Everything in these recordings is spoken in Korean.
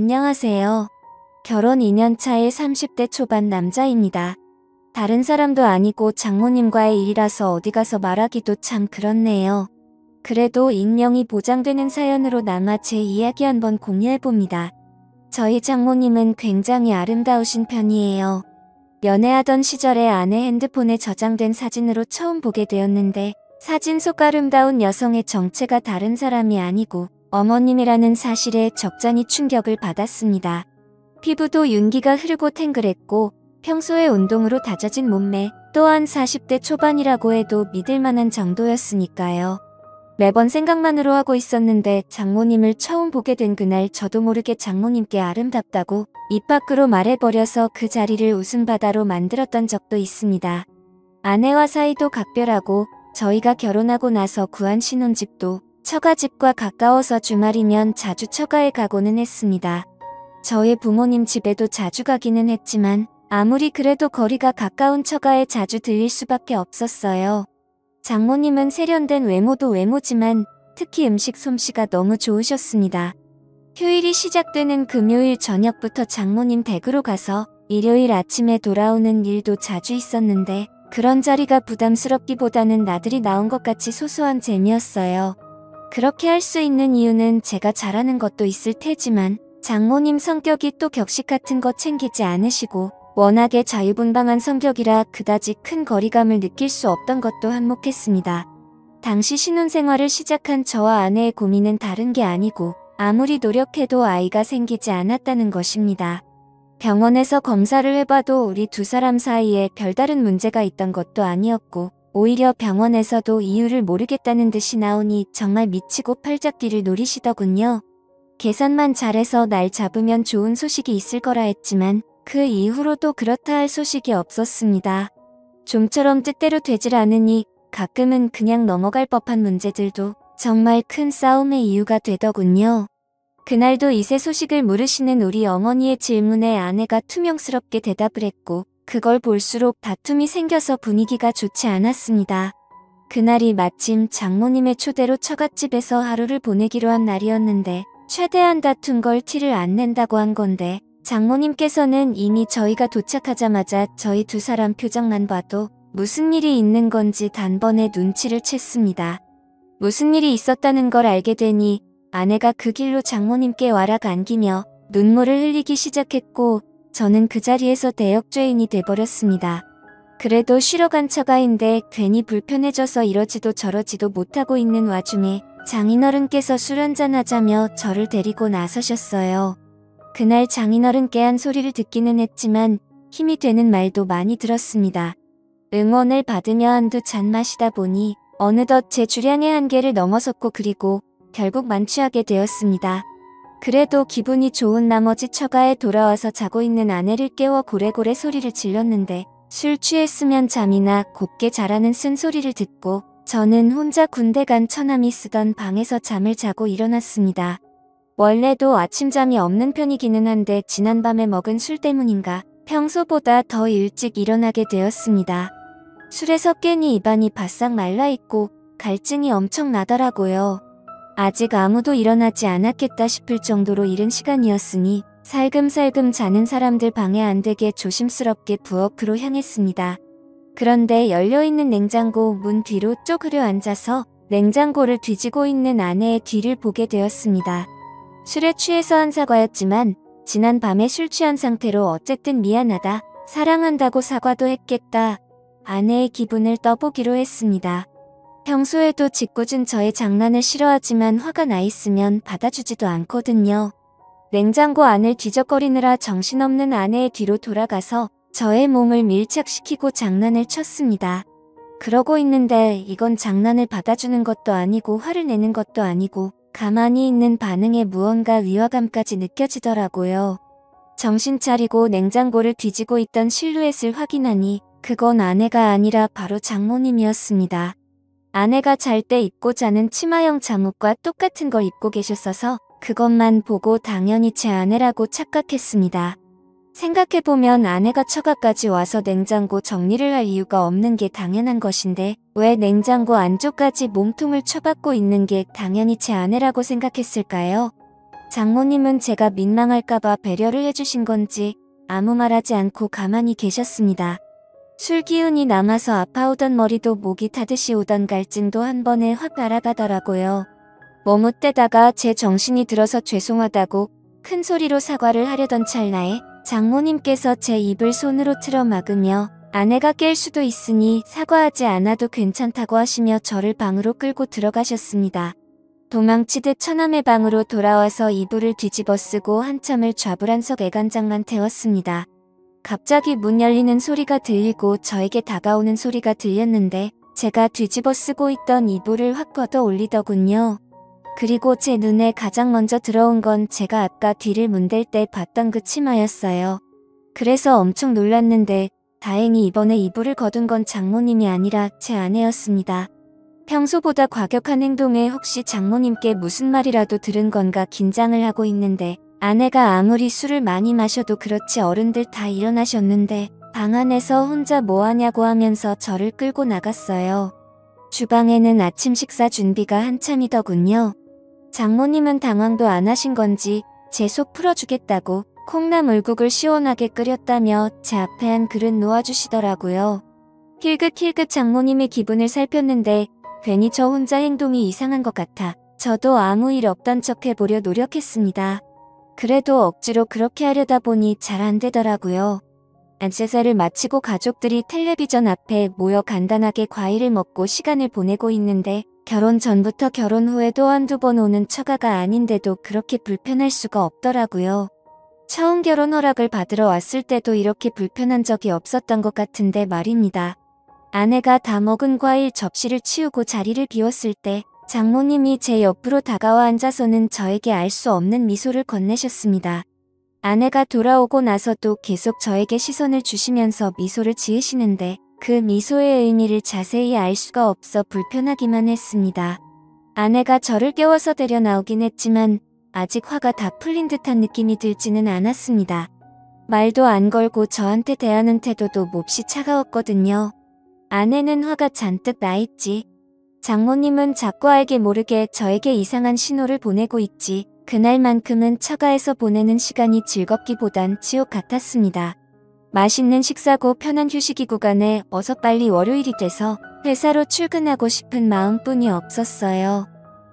안녕하세요. 결혼 2년 차의 30대 초반 남자입니다. 다른 사람도 아니고 장모님과의 일이라서 어디 가서 말하기도 참 그렇네요. 그래도 익명이 보장되는 사연으로 남아 제 이야기 한번 공유해봅니다. 저희 장모님은 굉장히 아름다우신 편이에요. 연애하던 시절에 아내 핸드폰에 저장된 사진으로 처음 보게 되었는데 사진 속 아름다운 여성의 정체가 다른 사람이 아니고 어머님이라는 사실에 적잖이 충격을 받았습니다. 피부도 윤기가 흐르고 탱글했고 평소에 운동으로 다져진 몸매, 또한 40대 초반이라고 해도 믿을 만한 정도였으니까요. 매번 생각만으로 하고 있었는데 장모님을 처음 보게 된 그날 저도 모르게 장모님께 아름답다고 입 밖으로 말해버려서 그 자리를 웃음바다로 만들었던 적도 있습니다. 아내와 사이도 각별하고 저희가 결혼하고 나서 구한 신혼집도 처가집과 가까워서 주말이면 자주 처가에 가고는 했습니다. 저희 부모님 집에도 자주 가기는 했지만 아무리 그래도 거리가 가까운 처가에 자주 들릴 수밖에 없었어요. 장모님은 세련된 외모도 외모지만 특히 음식 솜씨가 너무 좋으셨습니다. 휴일이 시작되는 금요일 저녁부터 장모님 댁으로 가서 일요일 아침에 돌아오는 일도 자주 있었는데 그런 자리가 부담스럽기보다는 나들이 나온 것 같이 소소한 재미였어요. 그렇게 할 수 있는 이유는 제가 잘하는 것도 있을 테지만 장모님 성격이 또 격식 같은 거 챙기지 않으시고 워낙에 자유분방한 성격이라 그다지 큰 거리감을 느낄 수 없던 것도 한몫했습니다. 당시 신혼생활을 시작한 저와 아내의 고민은 다른 게 아니고 아무리 노력해도 아이가 생기지 않았다는 것입니다. 병원에서 검사를 해봐도 우리 두 사람 사이에 별다른 문제가 있던 것도 아니었고 오히려 병원에서도 이유를 모르겠다는 듯이 나오니 정말 미치고 팔짝뒤를 노리시더군요. 계산만 잘해서 날 잡으면 좋은 소식이 있을 거라 했지만 그 이후로도 그렇다 할 소식이 없었습니다. 좀처럼 뜻대로 되질 않으니 가끔은 그냥 넘어갈 법한 문제들도 정말 큰 싸움의 이유가 되더군요. 그날도 이세 소식을 물으시는 우리 어머니의 질문에 아내가 투명스럽게 대답을 했고 그걸 볼수록 다툼이 생겨서 분위기가 좋지 않았습니다. 그날이 마침 장모님의 초대로 처갓집에서 하루를 보내기로 한 날이었는데 최대한 다툰 걸 티를 안 낸다고 한 건데 장모님께서는 이미 저희가 도착하자마자 저희 두 사람 표정만 봐도 무슨 일이 있는 건지 단번에 눈치를 챘습니다. 무슨 일이 있었다는 걸 알게 되니 아내가 그 길로 장모님께 와락 안기며 눈물을 흘리기 시작했고 저는 그 자리에서 대역죄인이 돼버렸습니다. 그래도 쉬러 간 처가인데 괜히 불편해져서 이러지도 저러지도 못하고 있는 와중에 장인어른께서 술 한잔하자며 저를 데리고 나서셨어요. 그날 장인어른께 한 소리를 듣기는 했지만 힘이 되는 말도 많이 들었습니다. 응원을 받으며 한두 잔 마시다 보니 어느덧 제 주량의 한계를 넘어섰고 그리고 결국 만취하게 되었습니다. 그래도 기분이 좋은 나머지 처가에 돌아와서 자고 있는 아내를 깨워 고래고래 소리를 질렀는데 술 취했으면 잠이나 곱게 자라는 쓴소리를 듣고 저는 혼자 군대 간 처남이 쓰던 방에서 잠을 자고 일어났습니다. 원래도 아침잠이 없는 편이기는 한데 지난밤에 먹은 술 때문인가 평소보다 더 일찍 일어나게 되었습니다. 술에서 깨니 입안이 바싹 말라있고 갈증이 엄청 나더라고요. 아직 아무도 일어나지 않았겠다 싶을 정도로 이른 시간이었으니 살금살금 자는 사람들 방해 안 되게 조심스럽게 부엌으로 향했습니다. 그런데 열려있는 냉장고 문 뒤로 쪼그려 앉아서 냉장고를 뒤지고 있는 아내의 뒤를 보게 되었습니다. 술에 취해서 한 사과였지만 지난 밤에 술 취한 상태로 어쨌든 미안하다, 사랑한다고 사과도 했겠다. 아내의 기분을 떠보기로 했습니다. 평소에도 짓궂은 저의 장난을 싫어하지만 화가 나 있으면 받아주지도 않거든요. 냉장고 안을 뒤적거리느라 정신없는 아내의 뒤로 돌아가서 저의 몸을 밀착시키고 장난을 쳤습니다. 그러고 있는데 이건 장난을 받아주는 것도 아니고 화를 내는 것도 아니고 가만히 있는 반응에 무언가 위화감까지 느껴지더라고요. 정신 차리고 냉장고를 뒤지고 있던 실루엣을 확인하니 그건 아내가 아니라 바로 장모님이었습니다. 아내가 잘 때 입고 자는 치마형 잠옷과 똑같은 걸 입고 계셨어서 그것만 보고 당연히 제 아내라고 착각했습니다. 생각해보면 아내가 처가까지 와서 냉장고 정리를 할 이유가 없는 게 당연한 것인데 왜 냉장고 안쪽까지 몸통을 쳐박고 있는 게 당연히 제 아내라고 생각했을까요? 장모님은 제가 민망할까봐 배려를 해주신 건지 아무 말하지 않고 가만히 계셨습니다. 술 기운이 남아서 아파오던 머리도 목이 타듯이 오던 갈증도 한 번에 확 날아가더라고요. 머뭇대다가 제 정신이 들어서 죄송하다고 큰 소리로 사과를 하려던 찰나에 장모님께서 제 입을 손으로 틀어 막으며 아내가 깰 수도 있으니 사과하지 않아도 괜찮다고 하시며 저를 방으로 끌고 들어가셨습니다. 도망치듯 처남의 방으로 돌아와서 이불을 뒤집어 쓰고 한참을 좌불안석 애간장만 태웠습니다. 갑자기 문 열리는 소리가 들리고 저에게 다가오는 소리가 들렸는데 제가 뒤집어 쓰고 있던 이불을 확 걷어 올리더군요. 그리고 제 눈에 가장 먼저 들어온 건 제가 아까 뒤를 문댈 때 봤던 그 치마였어요. 그래서 엄청 놀랐는데 다행히 이번에 이불을 거둔 건 장모님이 아니라 제 아내였습니다. 평소보다 과격한 행동에 혹시 장모님께 무슨 말이라도 들은 건가 긴장을 하고 있는데 아내가 아무리 술을 많이 마셔도 그렇지 어른들 다 일어나셨는데 방 안에서 혼자 뭐하냐고 하면서 저를 끌고 나갔어요. 주방에는 아침 식사 준비가 한참이더군요. 장모님은 당황도 안 하신 건지 제 속 풀어주겠다고 콩나물국을 시원하게 끓였다며 제 앞에 한 그릇 놓아주시더라고요. 힐끗힐끗 장모님의 기분을 살폈는데 괜히 저 혼자 행동이 이상한 것 같아 저도 아무 일 없던 척 해보려 노력했습니다. 그래도 억지로 그렇게 하려다 보니 잘 안 되더라고요. 안세사를 마치고 가족들이 텔레비전 앞에 모여 간단하게 과일을 먹고 시간을 보내고 있는데 결혼 전부터 결혼 후에도 한두 번 오는 처가가 아닌데도 그렇게 불편할 수가 없더라고요. 처음 결혼 허락을 받으러 왔을 때도 이렇게 불편한 적이 없었던 것 같은데 말입니다. 아내가 다 먹은 과일 접시를 치우고 자리를 비웠을 때 장모님이 제 옆으로 다가와 앉아서는 저에게 알 수 없는 미소를 건네셨습니다. 아내가 돌아오고 나서도 계속 저에게 시선을 주시면서 미소를 지으시는데 그 미소의 의미를 자세히 알 수가 없어 불편하기만 했습니다. 아내가 저를 깨워서 데려 나오긴 했지만 아직 화가 다 풀린 듯한 느낌이 들지는 않았습니다. 말도 안 걸고 저한테 대하는 태도도 몹시 차가웠거든요. 아내는 화가 잔뜩 나 있지. 장모님은 자꾸 알게 모르게 저에게 이상한 신호를 보내고 있지. 그날만큼은 처가에서 보내는 시간이 즐겁기보단 지옥 같았습니다. 맛있는 식사고 편한 휴식이고 간에 어서 빨리 월요일이 돼서 회사로 출근하고 싶은 마음뿐이 없었어요.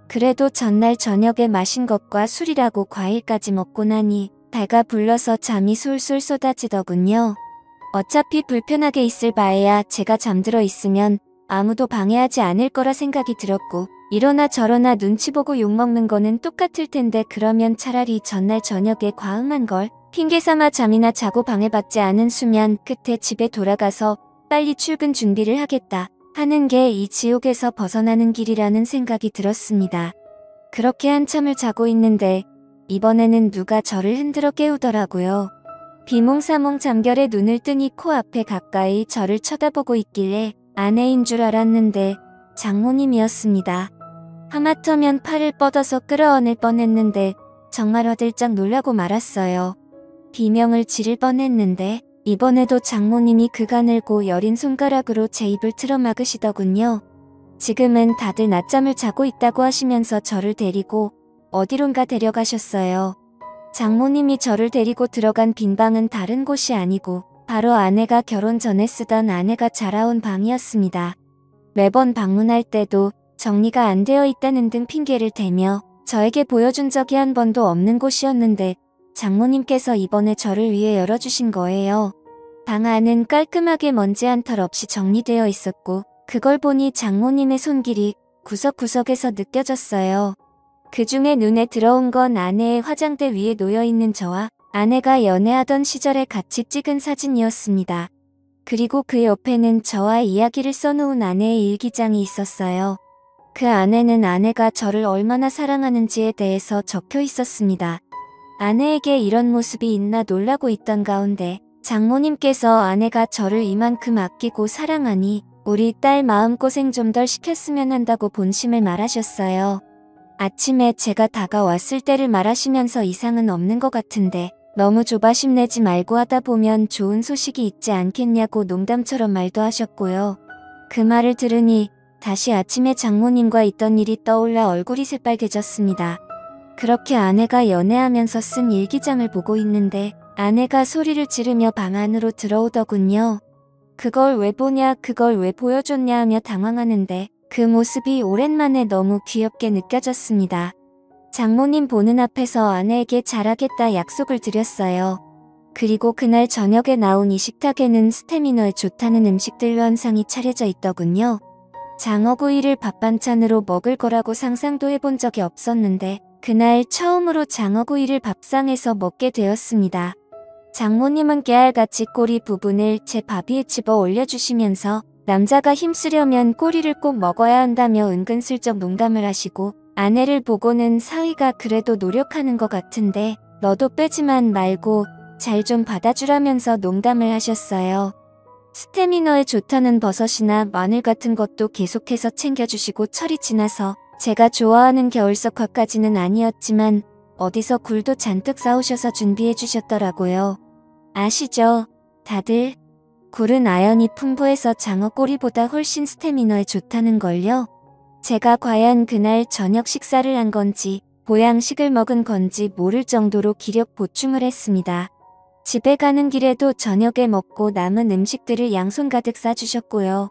그래도 전날 저녁에 마신 것과 술이라고 과일까지 먹고 나니 배가 불러서 잠이 솔솔 쏟아지더군요. 어차피 불편하게 있을 바에야 제가 잠들어 있으면 아무도 방해하지 않을 거라 생각이 들었고 이러나 저러나 눈치 보고 욕먹는 거는 똑같을 텐데 그러면 차라리 전날 저녁에 과음한 걸 핑계삼아 잠이나 자고 방해받지 않은 수면 끝에 집에 돌아가서 빨리 출근 준비를 하겠다 하는 게 이 지옥에서 벗어나는 길이라는 생각이 들었습니다. 그렇게 한참을 자고 있는데 이번에는 누가 저를 흔들어 깨우더라고요. 비몽사몽 잠결에 눈을 뜨니 코앞에 가까이 저를 쳐다보고 있길래 아내인 줄 알았는데 장모님이었습니다. 하마터면 팔을 뻗어서 끌어안을 뻔했는데 정말 화들짝 놀라고 말았어요. 비명을 지를 뻔했는데 이번에도 장모님이 그가늘고 여린 손가락으로 제 입을 틀어 막으시더군요. 지금은 다들 낮잠을 자고 있다고 하시면서 저를 데리고 어디론가 데려가셨어요. 장모님이 저를 데리고 들어간 빈 방은 다른 곳이 아니고 바로 아내가 결혼 전에 쓰던 아내가 자라온 방이었습니다. 매번 방문할 때도 정리가 안 되어 있다는 등 핑계를 대며 저에게 보여준 적이 한 번도 없는 곳이었는데 장모님께서 이번에 저를 위해 열어주신 거예요. 방 안은 깔끔하게 먼지 한 털 없이 정리되어 있었고 그걸 보니 장모님의 손길이 구석구석에서 느껴졌어요. 그중에 눈에 들어온 건 아내의 화장대 위에 놓여있는 저와 아내가 연애하던 시절에 같이 찍은 사진이었습니다. 그리고 그 옆에는 저와의 이야기를 써놓은 아내의 일기장이 있었어요. 그 안에는 아내가 저를 얼마나 사랑하는지에 대해서 적혀 있었습니다. 아내에게 이런 모습이 있나 놀라고 있던 가운데 장모님께서 아내가 저를 이만큼 아끼고 사랑하니 우리 딸 마음고생 좀 덜 시켰으면 한다고 본심을 말하셨어요. 아침에 제가 다가왔을 때를 말하시면서 이상은 없는 것 같은데 너무 조바심 내지 말고 하다 보면 좋은 소식이 있지 않겠냐고 농담처럼 말도 하셨고요. 그 말을 들으니 다시 아침에 장모님과 있던 일이 떠올라 얼굴이 새빨개졌습니다. 그렇게 아내가 연애하면서 쓴 일기장을 보고 있는데 아내가 소리를 지르며 방 안으로 들어오더군요. 그걸 왜 보냐, 그걸 왜 보여줬냐 하며 당황하는데 그 모습이 오랜만에 너무 귀엽게 느껴졌습니다. 장모님 보는 앞에서 아내에게 잘하겠다 약속을 드렸어요. 그리고 그날 저녁에 나온 이 식탁에는 스태미너에 좋다는 음식들 원상이 차려져 있더군요. 장어구이를 밥반찬으로 먹을 거라고 상상도 해본 적이 없었는데 그날 처음으로 장어구이를 밥상에서 먹게 되었습니다. 장모님은 깨알같이 꼬리 부분을 제 밥 위에 집어 올려주시면서 남자가 힘쓰려면 꼬리를 꼭 먹어야 한다며 은근슬쩍 농담을 하시고 아내를 보고는 사위가 그래도 노력하는 것 같은데 너도 빼지만 말고 잘 좀 받아주라면서 농담을 하셨어요. 스태미너에 좋다는 버섯이나 마늘 같은 것도 계속해서 챙겨주시고 철이 지나서 제가 좋아하는 겨울석화까지는 아니었지만 어디서 굴도 잔뜩 싸오셔서 준비해 주셨더라고요. 아시죠? 다들 굴은 아연이 풍부해서 장어 꼬리보다 훨씬 스태미너에 좋다는 걸요. 제가 과연 그날 저녁 식사를 한 건지 보양식을 먹은 건지 모를 정도로 기력 보충을 했습니다. 집에 가는 길에도 저녁에 먹고 남은 음식들을 양손 가득 싸주셨고요.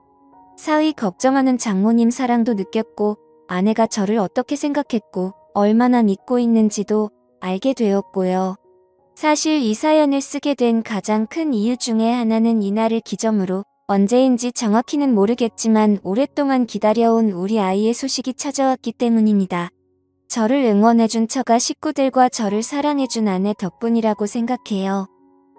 사위 걱정하는 장모님 사랑도 느꼈고 아내가 저를 어떻게 생각했고 얼마나 믿고 있는지도 알게 되었고요. 사실 이 사연을 쓰게 된 가장 큰 이유 중에 하나는 이날을 기점으로 언제인지 정확히는 모르겠지만 오랫동안 기다려온 우리 아이의 소식이 찾아왔기 때문입니다. 저를 응원해준 처가 식구들과 저를 사랑해준 아내 덕분이라고 생각해요.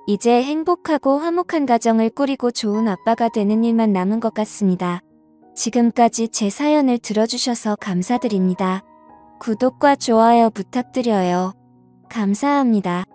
이제 행복하고 화목한 가정을 꾸리고 좋은 아빠가 되는 일만 남은 것 같습니다. 지금까지 제 사연을 들어주셔서 감사드립니다. 구독과 좋아요 부탁드려요. 감사합니다.